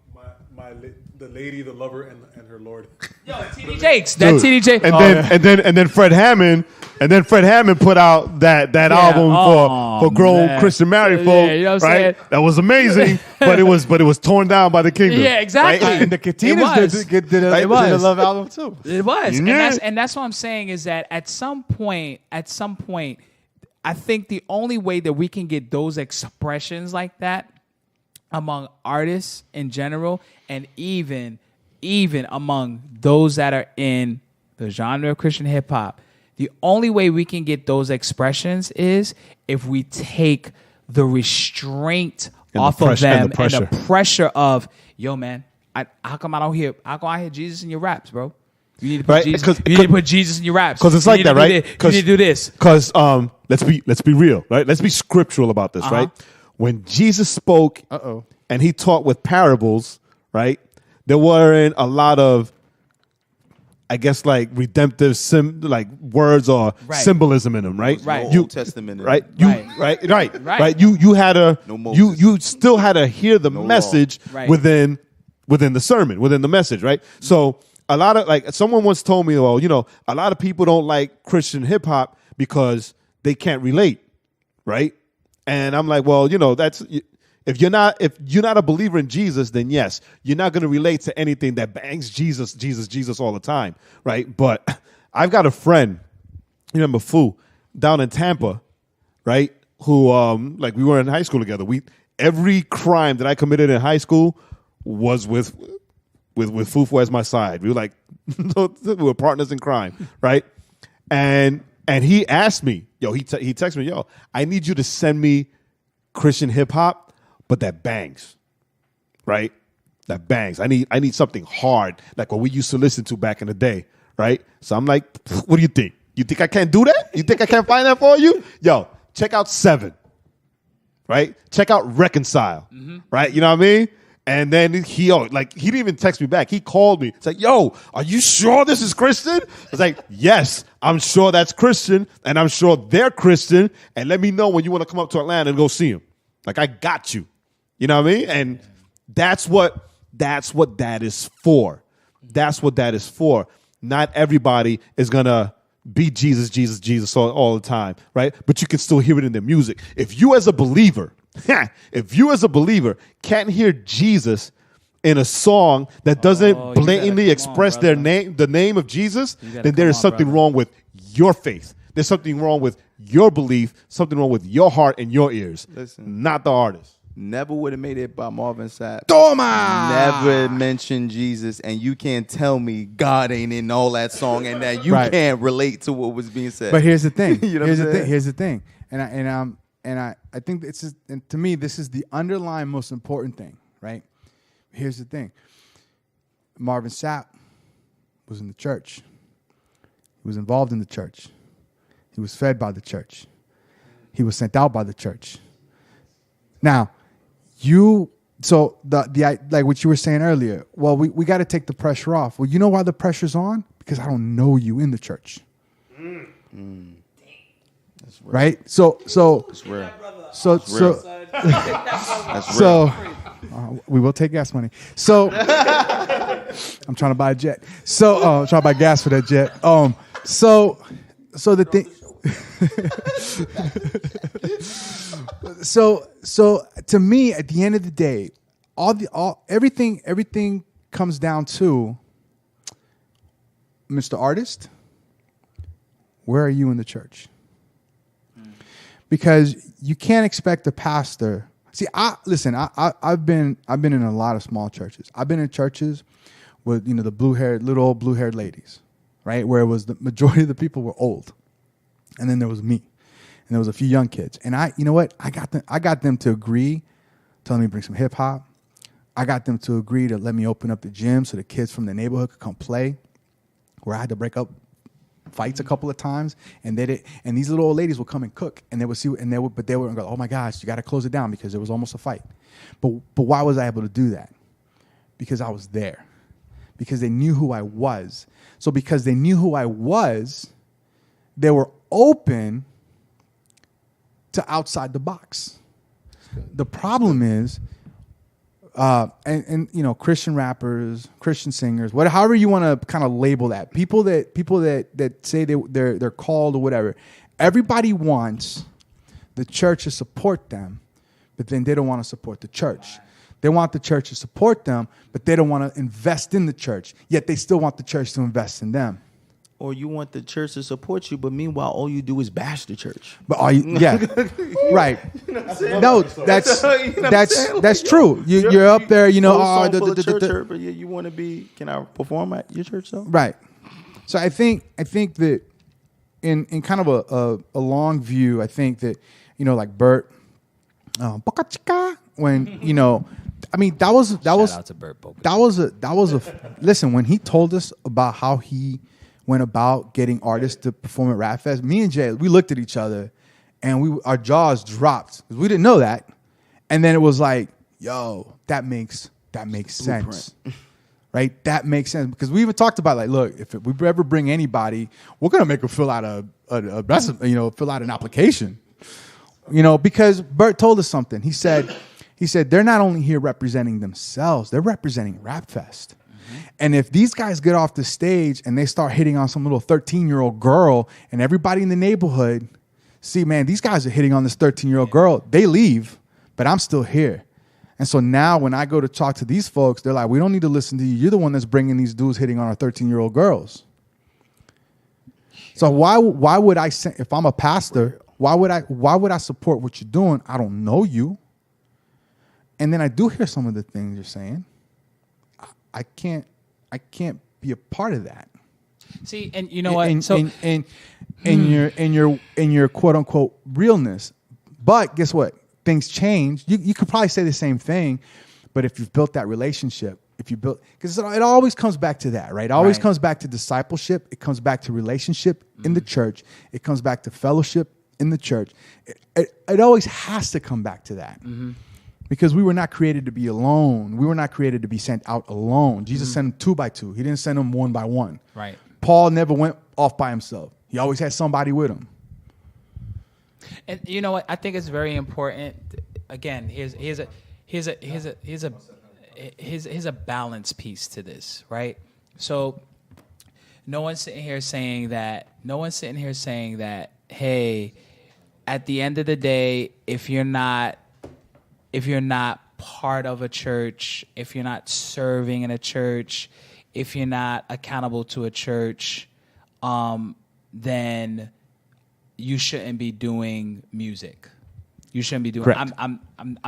the lady, the lover, and her Lord. yo, TD Jakes. That TD Jakes. And then Fred Hammond. And then Fred Hammond put out that album for grown Christian married folk. Yeah, you know what I'm right? saying? That was amazing, but it was torn down by the kingdom. Yeah, exactly. And the Katinas did a love album too. It was, Yeah. and that's what I'm saying is that at some point, I think the only way that we can get those expressions like that among artists in general, and even among those that are in the genre of Christian hip hop, the only way we can get those expressions is if we take the restraint off of them and the pressure of, yo, man, how come I don't hear Jesus in your raps, bro? You need to put Jesus. You need to put Jesus in your raps. Because it's like that, right? You need to do this. Because let's be real, right? Let's be scriptural about this, right? When Jesus spoke and he taught with parables, right? There weren't a lot of, I guess, like redemptive like words or symbolism in them, right? Right. Old Testament, right? Right. You had to, you still had to hear the message within the sermon, within the message, right? So a lot of, like, someone once told me, well, you know, a lot of people don't like Christian hip hop because they can't relate, right? And I'm like, well, you know, that's, if you're not a believer in Jesus, then yes, you're not going to relate to anything that bangs Jesus all the time, right? But I've got a friend, you remember Fu, down in Tampa, right? Who, like, we were in high school together. Every crime that I committed in high school was with Fufu as my side. We were like, we were partners in crime, right? And he asked me, he texted me, I need you to send me Christian hip hop, but that bangs, right? That bangs. I need something hard, like what we used to listen to back in the day, right? So I'm like, what do you think? You think I can't do that? You think I can't find that for you? Yo, check out 7, right? Check out Reconcile, right? You know what I mean? And then he didn't even text me back. He called me. It's like, yo, are you sure this is Christian? I was like, yes, I'm sure that's Christian, and I'm sure they're Christian, and let me know when you want to come up to Atlanta and go see them. Like, I got you. You know what I mean? And that's what that is for. That's what that is for. Not everybody is going to be Jesus all the time, right? But you can still hear it in their music. If you as a believer can't hear Jesus in a song that doesn't blatantly express the name of Jesus, then there is something wrong with your faith. There's something wrong with your belief, something wrong with your heart and your ears. Listen, not the artist. Never would have made it by Marvin Sapp. Toma! Never mentioned Jesus, and you can't tell me God ain't in all that song and that you can't relate to what was being said. But here's the thing. Here's the thing. And I think it's just, and to me, this is the underlying most important thing, right? Here's the thing. Marvin Sapp was in the church. He was involved in the church. He was fed by the church. He was sent out by the church. Now, like what you were saying earlier, well, we got to take the pressure off. Well, you know why the pressure's on? Because I don't know you in the church. Right? So that's real. We will take gas money. So I'm trying to buy a jet. So I'm trying to buy gas for that jet. So the thing. So to me, at the end of the day, everything comes down to, Mr. Artist, where are you in the church? Because you can't expect a pastor. See, I've been in a lot of small churches. I've been in churches with, the little old blue-haired ladies, right? Where it was the majority of the people were old. And then there was me. And there was a few young kids. And I got them to agree, telling me to bring some hip hop. I got them to agree to let me open up the gym so the kids from the neighborhood could come play, where I had to break up fights a couple of times, and these little old ladies would come and cook, and they would go, oh my gosh, you got to close it down because it was almost a fight. But why was I able to do that? Because I was there, because they knew who I was. So because they knew who I was, they were open to outside the box. The problem is, Christian rappers, Christian singers, however you want to kind of label that, people that say they're called or whatever, everybody wants the church to support them, but then they don't want to support the church. They want the church to support them, but they don't want to invest in the church, yet they still want the church to invest in them. or you want the church to support you, but meanwhile, all you do is bash the church. But are you? Yeah, right. No, that's true. You're up there, you know. But you want to be? Can I perform at your church though? Right. So I think that in kind of a long view, I think that, you know, like Bert, when, you know, I mean, that was Shout out to Bert Boca. that was a listen, when he told us about how he went about getting artists to perform at Rap Fest, me and Jay, we looked at each other and our jaws dropped because we didn't know that. And then it was like, yo, that makes sense. Right? That makes sense. Because we even talked about, like, look, if we ever bring anybody, we're gonna make them fill out fill out an application. You know, because Bert told us something. He said they're not only here representing themselves, they're representing Rap Fest. And if these guys get off the stage and they start hitting on some little 13-year-old girl, and everybody in the neighborhood see, man, these guys are hitting on this 13-year-old girl, they leave, but I'm still here. And so now when I go to talk to these folks, they're like, we don't need to listen to you. You're the one that's bringing these dudes hitting on our 13-year-old girls. So why would I, if I'm a pastor, why would I support what you're doing? I don't know you. And then I do hear some of the things you're saying. I can't be a part of that. See, and you know what? In your quote unquote realness. But guess what? Things change. You could probably say the same thing, but if you've built that relationship, because it always comes back to that, right? It always comes back to discipleship. It comes back to relationship in the church. It comes back to fellowship in the church. It always has to come back to that. Mm-hmm. Because we were not created to be alone. We were not created to be sent out alone. Jesus sent them 2 by 2. He didn't send them 1 by 1. Right. Paul never went off by himself. He always had somebody with him. And you know what? I think it's very important. Again, here's a balance piece to this, right? So no one's sitting here saying that. Hey, at the end of the day, if you're not part of a church, if you're not serving in a church, if you're not accountable to a church, then you shouldn't be doing music. You shouldn't be doing. Correct. I'm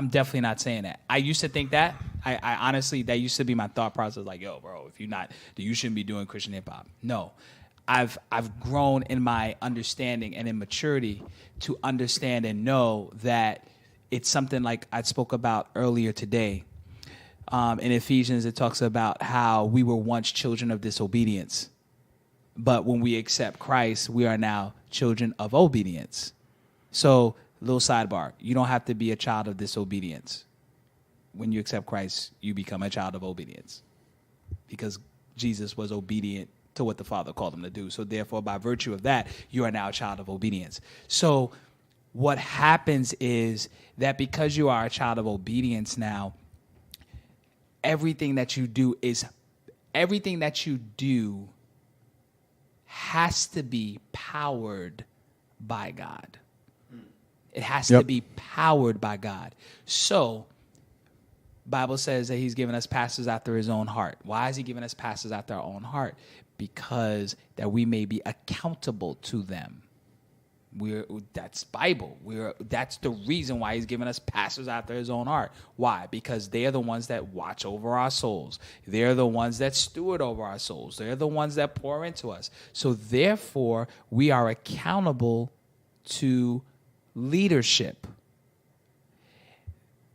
definitely not saying that. I used to think that. I honestly, that used to be my thought process. Like, yo, bro, if you're not, then you shouldn't be doing Christian hip hop. No, I've grown in my understanding and in maturity to understand and know that it's something like I spoke about earlier today. In Ephesians, it talks about how we were once children of disobedience. But when we accept Christ, we are now children of obedience. So, little sidebar, you don't have to be a child of disobedience. When you accept Christ, you become a child of obedience. Because Jesus was obedient to what the Father called him to do. So therefore, by virtue of that, you are now a child of obedience. So what happens is that because you are a child of obedience now, everything that you do has to be powered by God. It has to be powered by God. So, Bible says that he's given us pastors after his own heart. Why is he giving us pastors after our own heart? Because that we may be accountable to them. That's Bible. That's the reason why he's giving us pastors after his own heart. Why? Because they're the ones that watch over our souls. They're the ones that steward over our souls. They're the ones that pour into us. So therefore, we are accountable to leadership.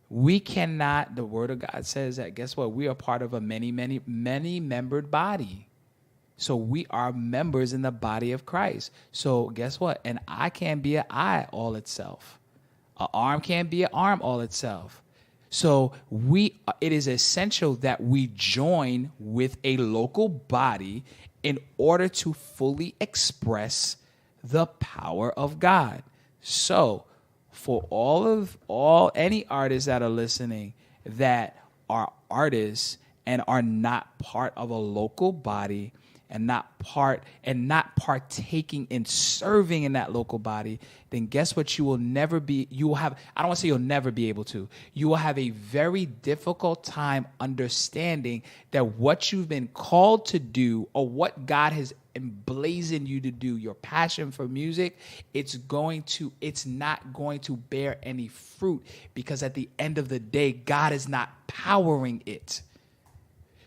We cannot, the word of God says that, guess what? We are part of a many membered body. So we are members in the body of Christ. So guess what? An eye can't be an eye all itself. An arm can't be an arm all itself. So it is essential that we join with a local body in order to fully express the power of God. So for any artists that are listening that are artists and are not part of a local body and not partaking in serving in that local body, then guess what? You will never be, you will have, I don't want to say you'll never be able to, you will have a very difficult time understanding that what you've been called to do or what God has emblazoned you to do, your passion for music, it's not going to bear any fruit, because at the end of the day, God is not powering it.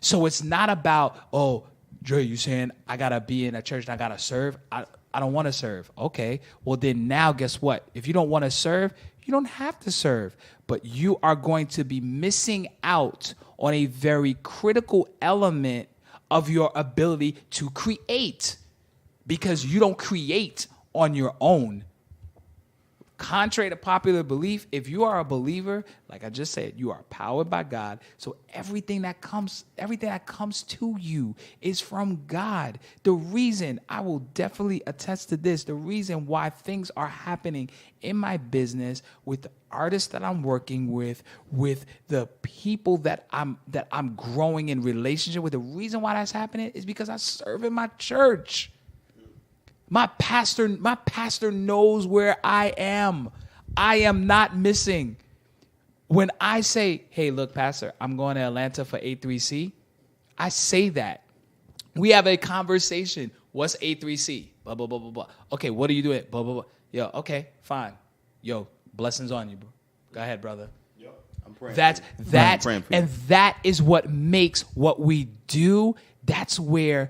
So it's not about, oh, Dre, you saying I gotta be in a church and I gotta serve? I don't want to serve. Okay, well then now guess what? If you don't want to serve, you don't have to serve, but you are going to be missing out on a very critical element of your ability to create, because you don't create on your own. Contrary to popular belief, if you are a believer, like I just said, you are powered by God. So everything that comes to you is from God. The reason, I will definitely attest to this, the reason why things are happening in my business, with the artists that I'm working with the people that I'm growing in relationship with, the reason why that's happening is because I serve in my church. My pastor knows where I am. I am not missing. When I say, hey, look, Pastor, I'm going to Atlanta for A3C, I say that. We have a conversation. What's A3C? Blah, blah, blah, blah, blah. Okay, what are you doing? Blah, blah, blah. Yo, okay, fine. Yo, blessings on you, bro. Go ahead, brother. Yo, I'm praying. That is what makes what we do. That's where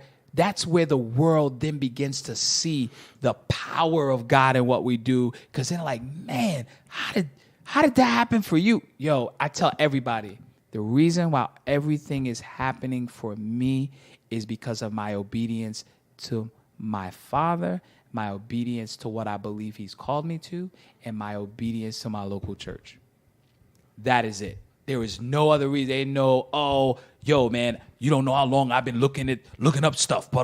the world then begins to see the power of God in what we do, because they're like, man, how did that happen for you? Yo, I tell everybody, the reason why everything is happening for me is because of my obedience to my Father, my obedience to what I believe He's called me to, and my obedience to my local church. That is it. There is no other reason. They know, oh, yo, man, you don't know how long I've been looking up stuff. You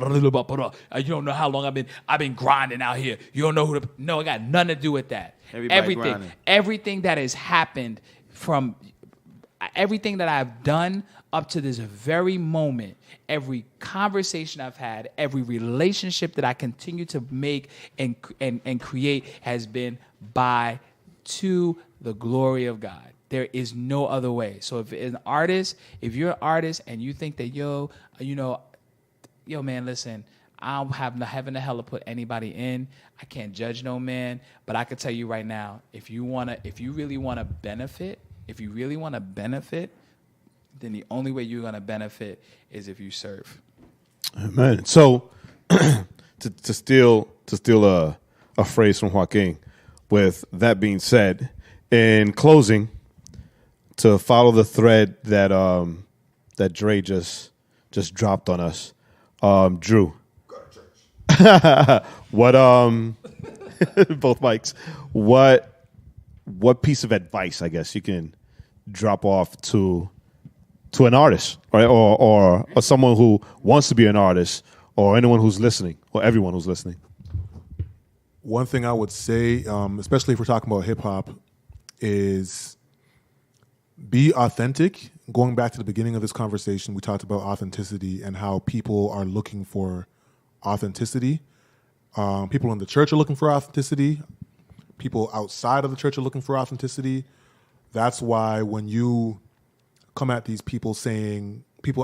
don't know how long I've been grinding out here. You don't know who to. No, it got nothing to do with that. Everything that has happened, from everything that I've done up to this very moment, every conversation I've had, every relationship that I continue to make and create has been to the glory of God. There is no other way. So if you're an artist and you think that, yo, man, listen, I don't have no heaven or hell to put anybody in. I can't judge no man, but I can tell you right now, if you really want to benefit, then the only way you're going to benefit is if you serve. Amen. So to steal a phrase from Joaquin, with that being said, in closing, to follow the thread that that Dre just dropped on us, Drew. Go to church. What both mics. What piece of advice, I guess, you can drop off to an artist, right, or someone who wants to be an artist, or anyone who's listening, or everyone who's listening? One thing I would say, especially if we're talking about hip hop, is be authentic. Going back to the beginning of this conversation, we talked about authenticity and how people are looking for authenticity. People in the church are looking for authenticity. People outside of the church are looking for authenticity. That's why when you come at these people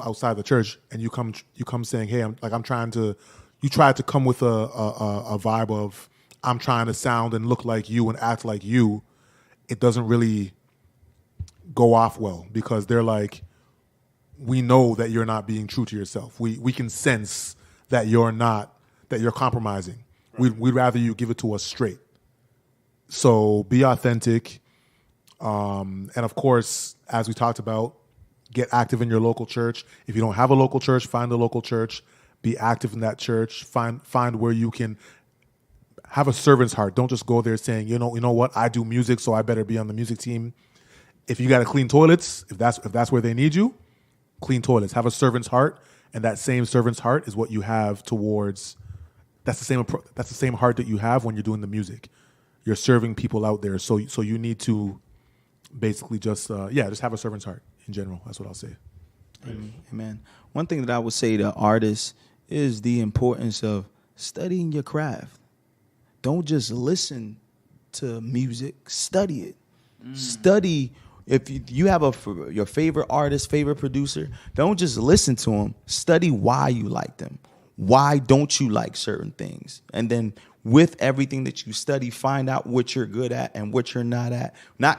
outside the church, and you come saying, hey, you try to come with a vibe of, I'm trying to sound and look like you and act like you, it doesn't really go off well, because they're like, we know that you're not being true to yourself. We can sense that you're compromising. Right. We'd rather you give it to us straight. So be authentic. And of course, as we talked about, get active in your local church. If you don't have a local church, find a local church. Be active in that church. Find where you can have a servant's heart. Don't just go there saying, you know what, I do music, so I better be on the music team. If you got to clean toilets, if that's where they need you, clean toilets. Have a servant's heart, and that same servant's heart is what you have towards. That's the same heart that you have when you're doing the music. You're serving people out there, so you need to basically just have a servant's heart in general. That's what I'll say. Amen. One thing that I would say to artists is the importance of studying your craft. Don't just listen to music, study it. Study. If you have your favorite artist, favorite producer, don't just listen to them. Study why you like them. Why don't you like certain things? And then with everything that you study, find out what you're good at and what you're not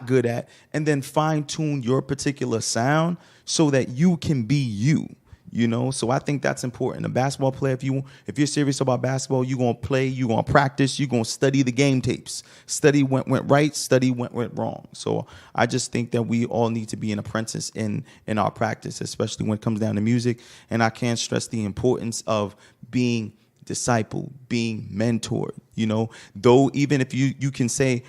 good at, and then fine tune your particular sound so that you can be you. You know, so I think that's important. A basketball player, if you're serious about basketball, you're gonna play, you're gonna practice, you're gonna study the game tapes. Study went right, study went wrong. So I just think that we all need to be an apprentice in our practice, especially when it comes down to music. And I can't stress the importance of being discipled, being mentored. You know, though even if you can say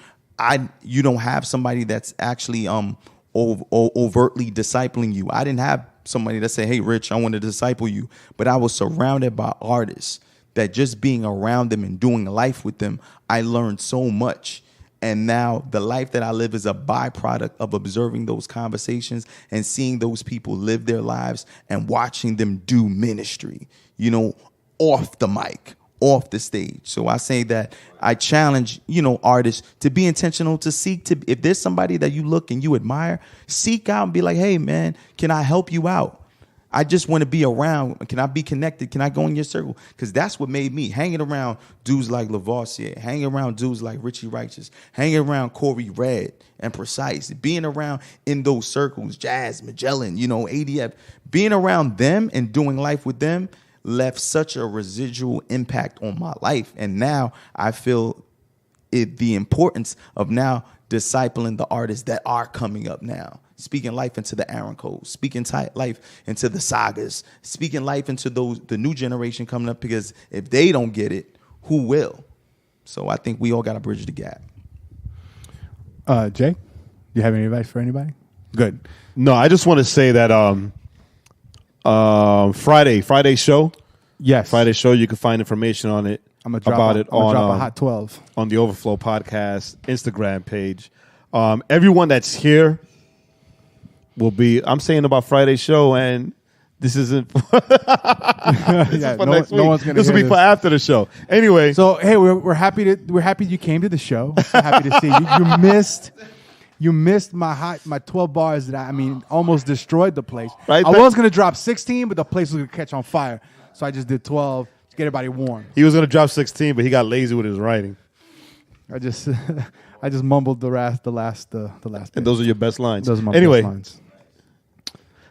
you don't have somebody that's actually overtly discipling you. I didn't have somebody that said, hey, Rich, I want to disciple you. But I was surrounded by artists that just being around them and doing life with them, I learned so much. And now the life that I live is a byproduct of observing those conversations and seeing those people live their lives and watching them do ministry, you know, off the mic, off the stage. So I say that I challenge, you know, artists to be intentional, to seek to, if there's somebody that you look and you admire, seek out and be like, hey, man, can I help you out? I just want to be around. Can I be connected? Can I go in your circle? Because that's what made me hanging around dudes like Lavoisier, hanging around dudes like Richie Righteous, hanging around Corey Red and Precise, being around in those circles, Jazz, Magellan, you know, ADF, being around them and doing life with them left such a residual impact on my life. And now I feel the importance of now discipling the artists that are coming up now. Speaking life into the Aaron Coles, speaking life into the Sagas, speaking life into the new generation coming up, because if they don't get it, who will? So I think we all got to bridge the gap. Jay, do you have any advice for anybody? Good. No, I just want to say that Friday show. Yes. Friday show. You can find information on it. I'm gonna drop a hot 12 on the Overflow Podcast Instagram page. Everyone that's here will be. I'm saying about Friday's show, and this isn't. This is for next week. No one's gonna. This will be for after the show. Anyway, so hey, we're happy you came to the show. We're happy to see you. You missed my 12 bars that I mean almost destroyed the place. Right, I was gonna drop 16, but the place was gonna catch on fire, so I just did 12 to get everybody warm. He was gonna drop 16, but he got lazy with his writing. I just mumbled the last bit. And those are your best lines. Those are my anyway, best lines.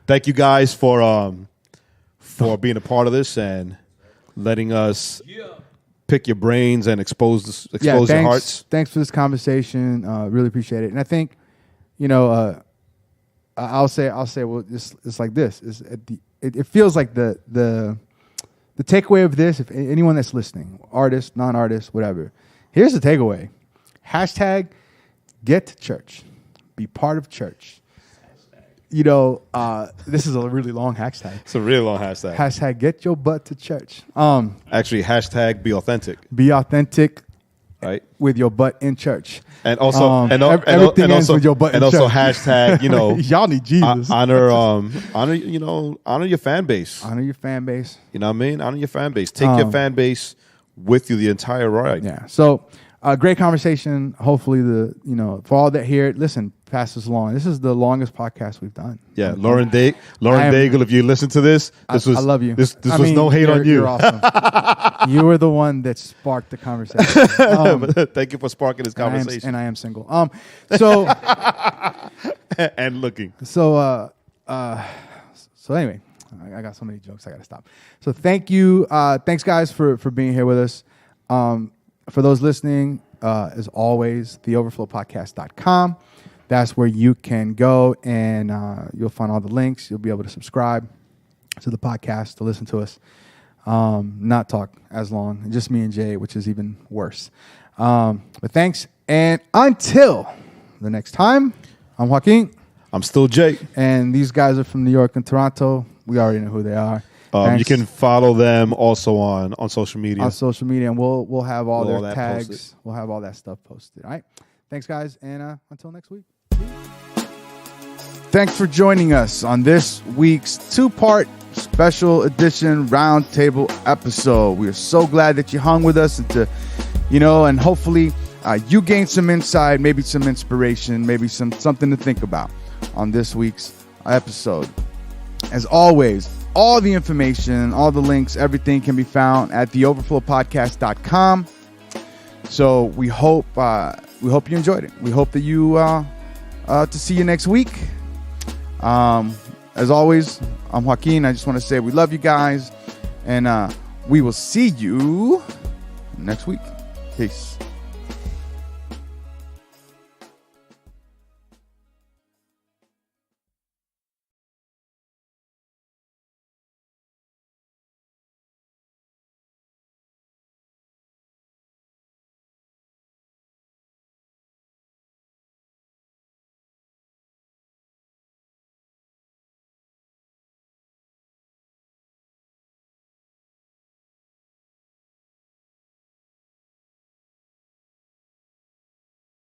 Thank you guys for being a part of this and letting us pick your brains and expose your hearts. Thanks for this conversation. Really appreciate it. And I think, you know, I'll say, well, it's like this. It feels like the takeaway of this. If anyone that's listening, artist, non-artist, whatever, here's the takeaway: #get to church, be part of church. You know, this is a really long hashtag. It's a really long hashtag. #get your butt to church. Actually, #be authentic. Be authentic, right? With your butt in church. And also, everything ends with your butt in church. And also #, you know, y'all need Jesus. Honor your fan base. Honor your fan base. You know what I mean? Honor your fan base. Take your fan base with you the entire ride. Yeah. So, great conversation. Hopefully, for all that here, listen, pass this along. This is the longest podcast we've done. Yeah, Lauren Daigle, if you listen to this, I love you. This was no hate on you. You're awesome. You were the one that sparked the conversation. Thank you for sparking this conversation. And I am single. So and looking. So anyway, I got so many jokes. I got to stop. So thank you. Thanks, guys, for being here with us. For those listening, as always, theoverflowpodcast.com. That's where you can go and you'll find all the links. You'll be able to subscribe to the podcast to listen to us. Not talk as long. Just me and Jay, which is even worse. But thanks. And until the next time, I'm Joaquin. I'm still Jay. And these guys are from New York and Toronto. We already know who they are. You can follow them also on social media. On social media, and we'll have all their tags. Posted. We'll have all that stuff posted. All right. Thanks, guys, and until next week. Thanks for joining us on this week's 2-part special edition Roundtable episode. We are so glad that you hung with us and hopefully you gained some insight, maybe some inspiration, maybe something to think about on this week's episode. As always, all the information, all the links, everything can be found at theoverflowpodcast.com. So we hope you enjoyed it. We hope that you to see you next week. As always, I'm Joaquin. I just want to say we love you guys, and we will see you next week. Peace.